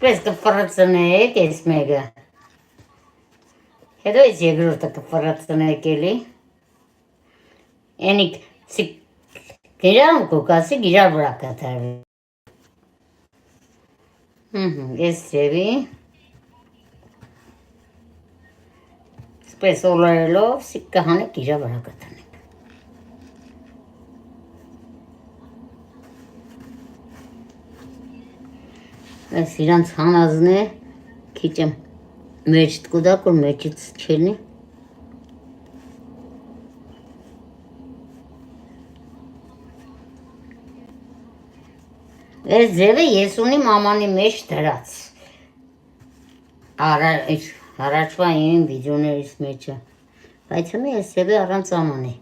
Սպես կֆրացնեք ես մեկը։ Հետո ես երկրորդը կֆրացնեք էլի։ Ենիք գիրամ կուկասի գիրար վրա կատարվի։ Ես ձևի։ Սպես օլարելով սիկ կհանեք գիրար վրա կատարնեք։ Այս իրանց հանազն է, քիչ եմ մեջտ կուդակ, որ մեջից չելնի։ Այս ձևը ես ունի մամանի մեջ դրած։ Առաջվա իմ վիդեոներից մեջը։ Բայց հիմա ես ձևը առանց ամանի։